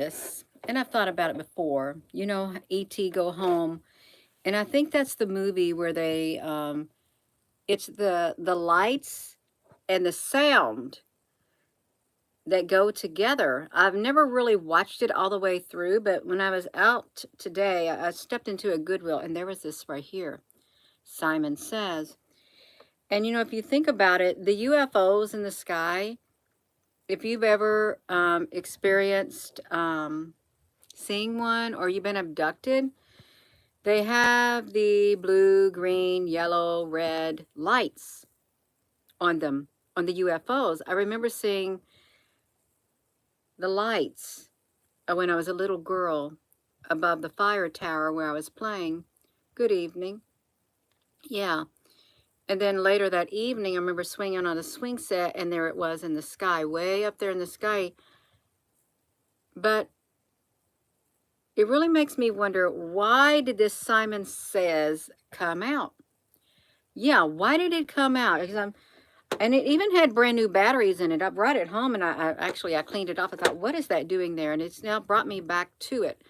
this, and I've thought about it before. You know, E.T. Go Home, and I think that's the movie where it's the lights and the sound that go together. I've never really watched it all the way through, but when I was out today, I stepped into a Goodwill, and there was this right here. Simon Says, and you know, if you think about it, the UFOs in the sky. If you've ever experienced seeing one or you've been abducted, they have the blue, green, yellow, red lights on them, on the UFOs. I remember seeing the lights when I was a little girl above the fire tower where I was playing. Good evening. Yeah. And then later that evening, I remember swinging on a swing set, and there it was in the sky, way up there in the sky. But it really makes me wonder, why did this Simon Says come out? Yeah, why did it come out? Because and it even had brand new batteries in it. I brought it home, and I cleaned it off. I thought, what is that doing there? And it's now brought me back to it.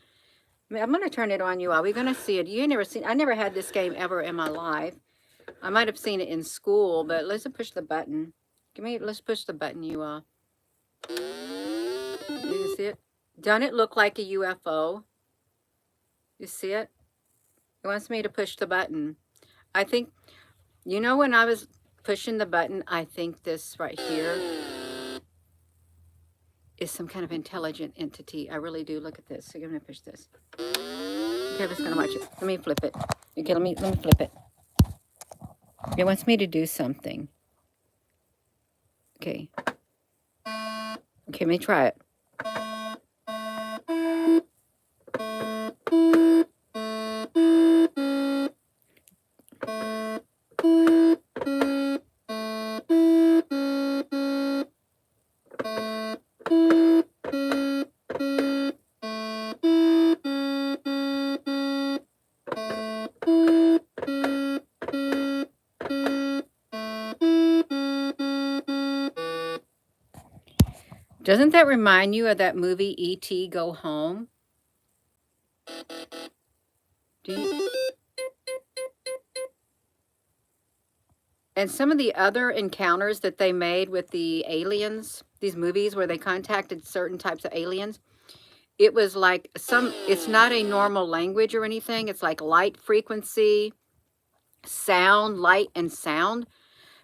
I mean, I'm going to turn it on you all. We're going to see it. You never seen. I never had this game ever in my life. I might have seen it in school, but let's push the button. Let's push the button, you all. You can see it. Doesn't it look like a UFO? You see it? It wants me to push the button. I think, you know, when I was pushing the button, I think this right here is some kind of intelligent entity. I really do. Look at this. So I'm going to push this. Okay, I'm just going to watch it. Let me flip it. Okay, let me flip it. It wants me to do something. Okay. Okay, let me try it. Doesn't that remind you of that movie E.T. Go Home? And some of the other encounters that they made with the aliens, these movies where they contacted certain types of aliens, it was like it's not a normal language or anything. It's like light frequency, sound, light and sound.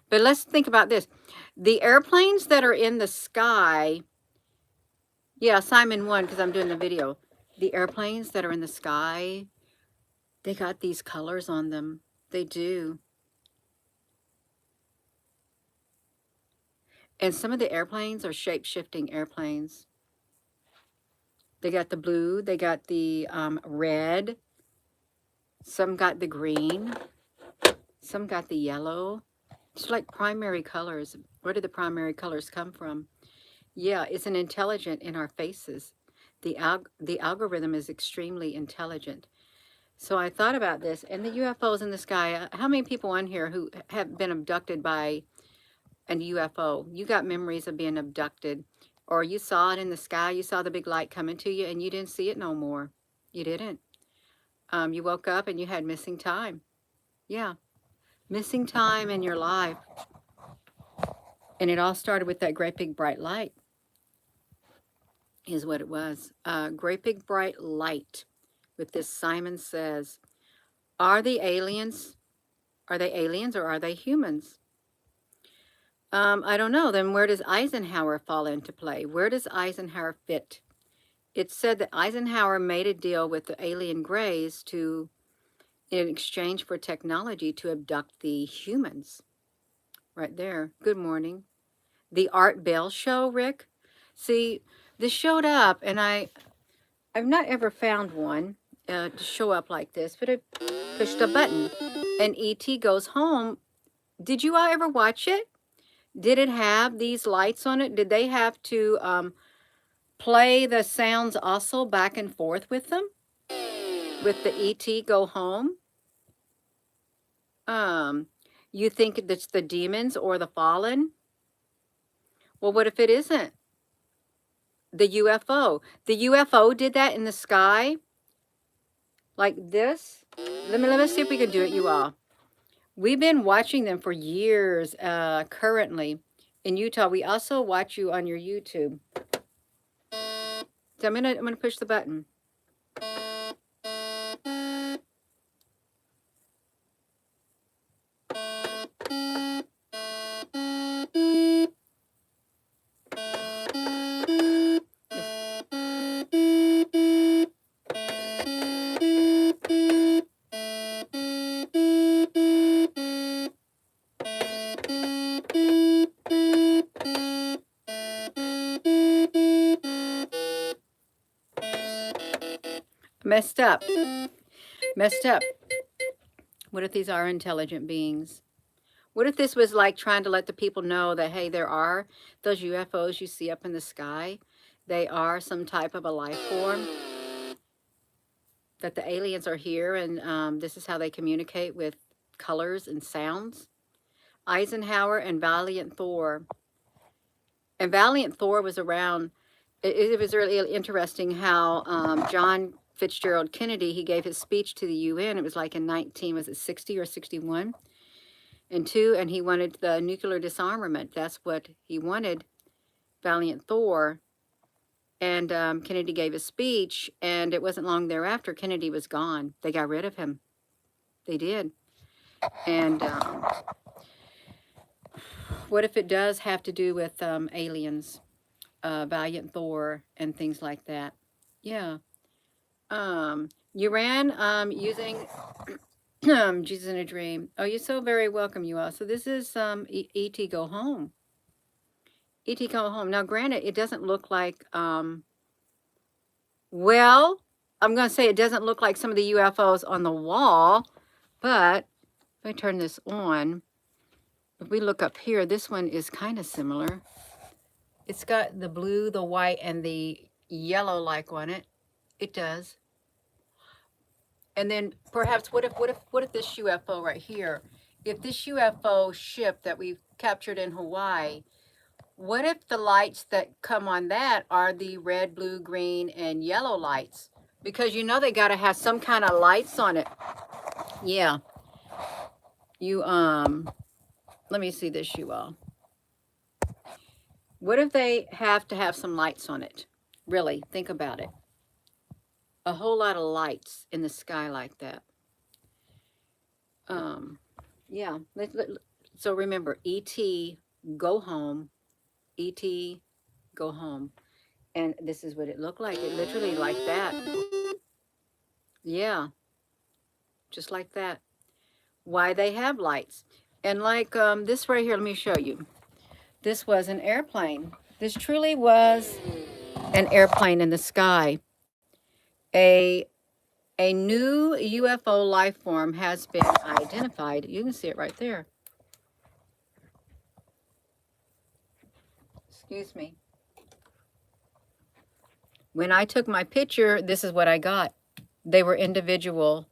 But let's think about this. The airplanes that are in the sky, yeah, Simon won because I'm doing the video. The airplanes that are in the sky, they got these colors on them. They do. And some of the airplanes are shape-shifting airplanes. They got the blue, they got the red, some got the green, some got the yellow. It's like primary colors. Where do the primary colors come from? Yeah, it's an intelligent in our faces. The algorithm is extremely intelligent. So I thought about this, and the UFOs in the sky. How many people on here who have been abducted by an UFO? You got memories of being abducted, or you saw it in the sky, you saw the big light coming to you, and you didn't see it no more. You didn't. You woke up and you had missing time. Yeah, missing time in your life. And it all started with that great big bright light, is what it was. Great big bright light with this Simon Says. Are they aliens or are they humans? I don't know. Then where does Eisenhower fall into play? Where does Eisenhower fit? It's said that Eisenhower made a deal with the alien greys in exchange for technology to abduct the humans. Right there. Good morning. The Art Bell Show, Rick. See, this showed up, and I've not ever found one to show up like this, but I pushed a button, and E.T. Goes Home. Did you all ever watch it? Did it have these lights on it? Did they have to play the sounds also back and forth with them? With the E.T. Go Home? You think it's the demons or the fallen? Well, what if it isn't? The UFO. The UFO did that in the sky like this. Let me see if we can do it, you all. We've been watching them for years. Currently in Utah, we also watch you on your YouTube. So I'm gonna push the button. Messed up. Messed up. What if these are intelligent beings? What if this was like trying to let the people know that, hey, there are those UFOs you see up in the sky? They are some type of a life form. That the aliens are here, and this is how they communicate with colors and sounds. Eisenhower and Valiant Thor. And Valiant Thor was around. It was really interesting how John Fitzgerald Kennedy, he gave his speech to the UN. It was like in 60 or 61? And he wanted the nuclear disarmament. That's what he wanted, Valiant Thor. And Kennedy gave a speech, and it wasn't long thereafter, Kennedy was gone. They got rid of him. They did. And what if it does have to do with aliens, Valiant Thor, and things like that? Yeah. You ran using Jesus in a Dream. Oh, you're so very welcome, you all. So this is E.T. Go Home. E.T. Go Home. Now, granted, it doesn't look like, well, I'm going to say it doesn't look like some of the UFOs on the wall, but if I turn this on, if we look up here, this one is kind of similar. It's got the blue, the white, and the yellow like on it. It does. And then perhaps what if this UFO right here, if this UFO ship that we've captured in Hawaii, what if the lights that come on that are the red, blue, green, and yellow lights? Because you know they got to have some kind of lights on it. Yeah. You, let me see this, you all. What if they have to have some lights on it? Really, think about it. A whole lot of lights in the sky like that. Yeah. So remember, E.T. Go Home. E.T. Go Home. And this is what it looked like. It literally like that. Yeah. Just like that. Why they have lights. And like this right here, let me show you. This was an airplane. This truly was an airplane in the sky. A new UFO life form has been identified. You can see it right there. Excuse me. When I took my picture, this is what I got. They were individual,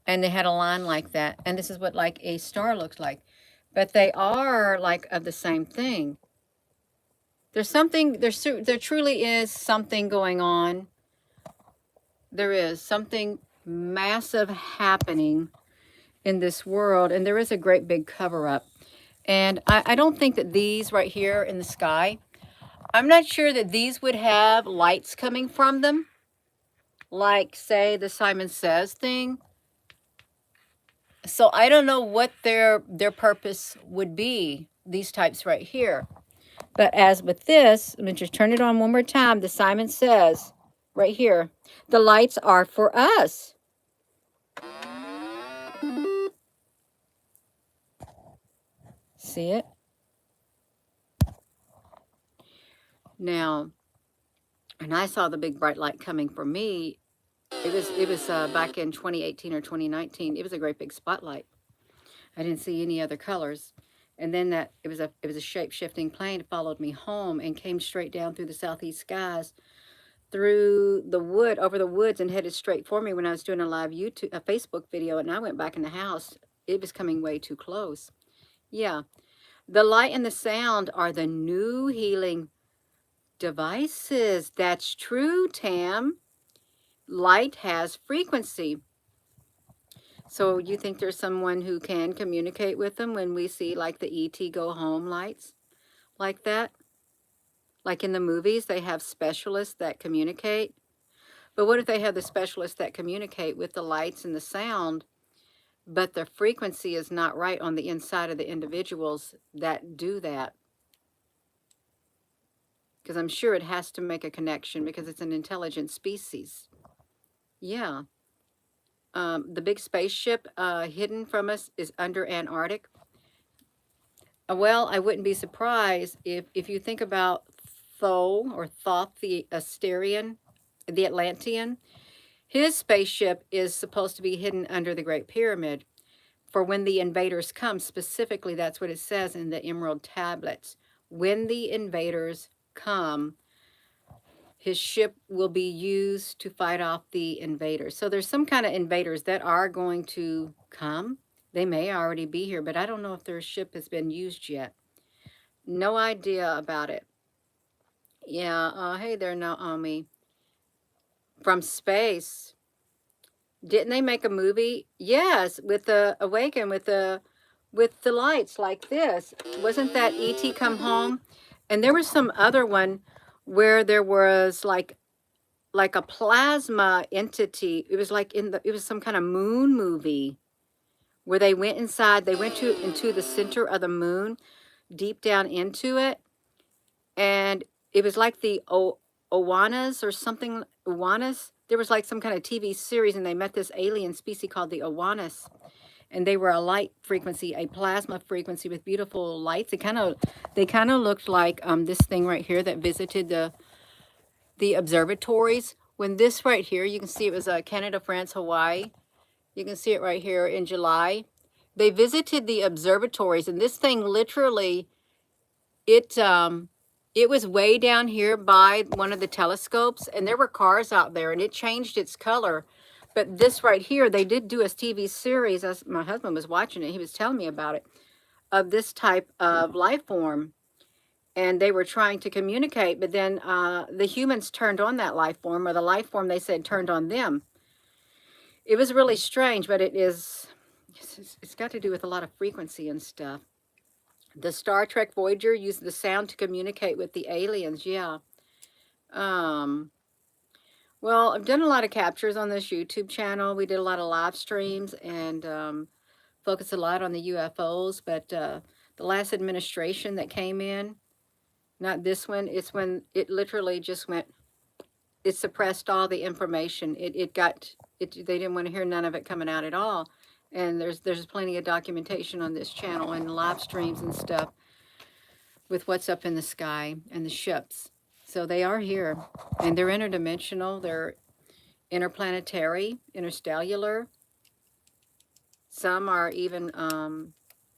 and they had a line like that. And this is what like a star looks like. But they are like of the same thing. There's something, there truly is something going on. There is something massive happening in this world, and there is a great big cover-up. And I don't think that these right here in the sky, I'm not sure that these would have lights coming from them, like, say, the Simon Says thing. So I don't know what their purpose would be, these types right here. But as with this, let me just turn it on one more time. The Simon Says right here, the lights are for us. See it? Now, and I saw the big bright light coming for me. It was back in 2018 or 2019. It was a great big spotlight. I didn't see any other colors. And then it was a shape-shifting plane. It followed me home and came straight down through the southeast skies, through the wood, over the woods, and headed straight for me when I was doing a live Facebook video. And I went back in the house. It was coming way too close. Yeah. The light and the sound are the new healing devices. That's true, Tam. Light has frequency. So you think there's someone who can communicate with them when we see like the ET go home lights like that? Like in the movies, they have specialists that communicate. But what if they have the specialists that communicate with the lights and the sound, but the frequency is not right on the inside of the individuals that do that? Because I'm sure it has to make a connection because it's an intelligent species. Yeah. The big spaceship hidden from us is under Antarctic. Well, I wouldn't be surprised if you think about Thoth the Asterian, the Atlantean. His spaceship is supposed to be hidden under the Great Pyramid for when the invaders come. Specifically, that's what it says in the Emerald Tablets. When the invaders come, his ship will be used to fight off the invaders. So there's some kind of invaders that are going to come. They may already be here, but I don't know if their ship has been used yet. No idea about it. Yeah, hey there, Naomi. From space. Didn't they make a movie? Yes, with the Awaken, with the lights like this. Wasn't that E.T. Come Home? And there was some other one where there was like a plasma entity. It was like it was some kind of moon movie where they went inside, they went into the center of the moon, deep down into it. And it was like the Owanas or something, Owanas. There was like some kind of TV series and they met this alien species called the Owanas. And they were a light frequency, a plasma frequency with beautiful lights. They kind of looked like this thing right here that visited the observatories. When this right here, you can see it was Canada, France, Hawaii. You can see it right here in July. They visited the observatories, and this thing literally, it was way down here by one of the telescopes, and there were cars out there, and it changed its color. But this right here, they did do a TV series, as my husband was watching it, he was telling me about it, of this type of life form. And they were trying to communicate, but then the humans turned on that life form, or the life form, they said, turned on them. It was really strange, but it's got to do with a lot of frequency and stuff. The Star Trek Voyager used the sound to communicate with the aliens, yeah. Well, I've done a lot of captures on this YouTube channel. We did a lot of live streams and focused a lot on the UFOs, but the last administration that came in, not this one, it's when it literally just went, it suppressed all the information. They didn't want to hear none of it coming out at all. And there's plenty of documentation on this channel and live streams and stuff with what's up in the sky and the ships. So they are here, and they're interdimensional, they're interplanetary, interstellar. Some are even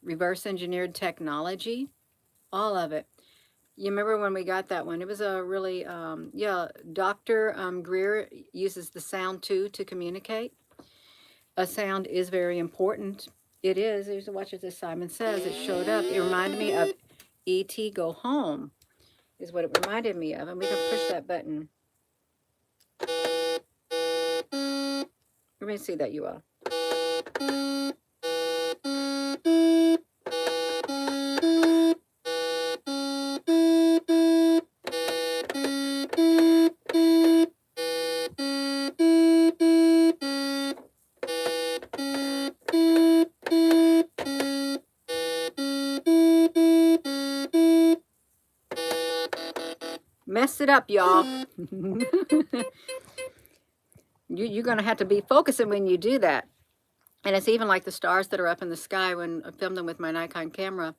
reverse engineered technology, all of it. You remember when we got that one? It was a really, yeah, Dr. Greer uses the sound too to communicate. A sound is very important. It is. Here's watch as Simon Says. It showed up. It reminded me of E.T. Go Home is what it reminded me of. And we can push that button. Let me see that you all. Messed it up, y'all. You're going to have to be focusing when you do that. And it's even like the stars that are up in the sky when I film them with my Nikon camera.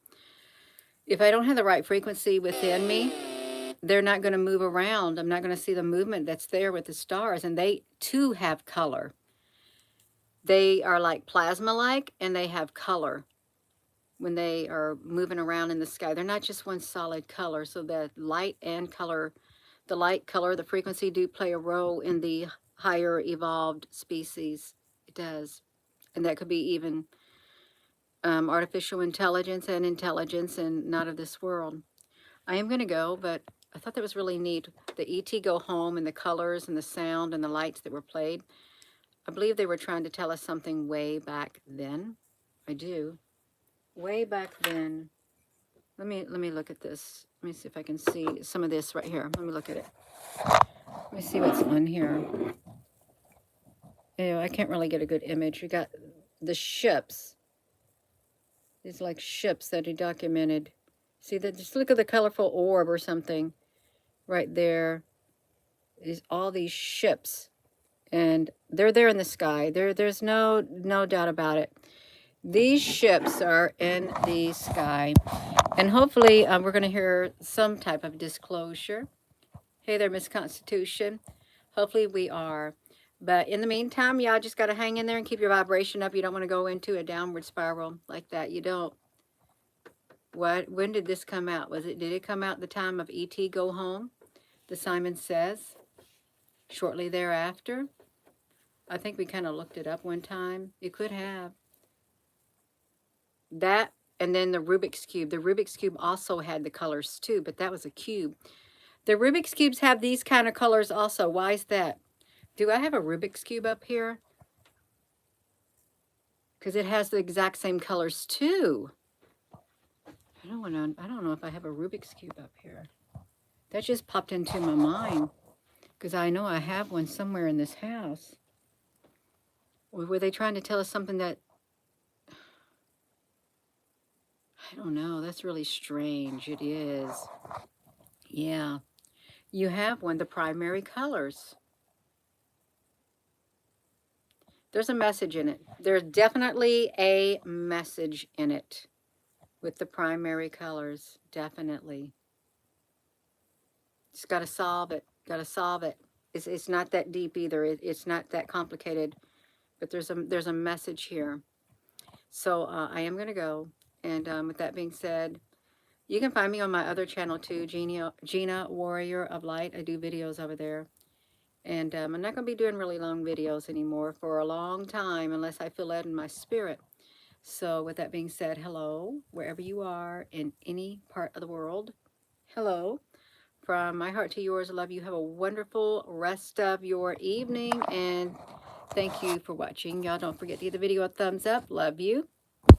If I don't have the right frequency within me, they're not going to move around. I'm not going to see the movement that's there with the stars. And they, too, have color. They are like plasma-like, and they have color when they are moving around in the sky. They're not just one solid color. So the light and color, the light, color, the frequency do play a role in the higher evolved species. It does. And that could be even artificial intelligence and intelligence and not of this world. I am going to go, but I thought that was really neat. The E.T. Go Home and the colors and the sound and the lights that were played. I believe they were trying to tell us something way back then. I do. Way back then. Let me look at this. Let me see if I can see some of this right here. Let me look at it. Let me see what's on here. I can't really get a good image. You got the ships. These like ships that he documented. See that? Just look at the colorful orb or something right there. Is all these ships, and they're there in the sky. There's no doubt about it. These ships are in the sky, and hopefully we're going to hear some type of disclosure. Hey there, Miss Constitution. Hopefully we are. But in the meantime, y'all just got to hang in there and keep your vibration up. You don't want to go into a downward spiral like that. You don't. When did this come out? Did it come out the time of E.T. Go Home? The Simon Says. Shortly thereafter. I think we kind of looked it up one time. You could have. That, and then the Rubik's Cube. The Rubik's Cube also had the colors too, but that was a cube. The Rubik's Cubes have these kind of colors also. Why is that? Do I have a Rubik's Cube up here? Because it has the exact same colors too. I don't know if I have a Rubik's Cube up here. That just popped into my mind. Because I know I have one somewhere in this house. Or were they trying to tell us something that... I don't know. That's really strange. It is. Yeah. You have one, the primary colors. There's a message in it. There's definitely a message in it with the primary colors. Definitely. Just got to solve it. Got to solve it. It's not that deep either. It's not that complicated. But there's a message here. So I am going to go. And with that being said, you can find me on my other channel too, Gina Warrior of Light. I do videos over there. And I'm not going to be doing really long videos anymore for a long time unless I feel led in my spirit. So with that being said, hello, wherever you are in any part of the world. Hello. From my heart to yours, I love you. Have a wonderful rest of your evening. And thank you for watching. Y'all don't forget to give the video a thumbs up. Love you.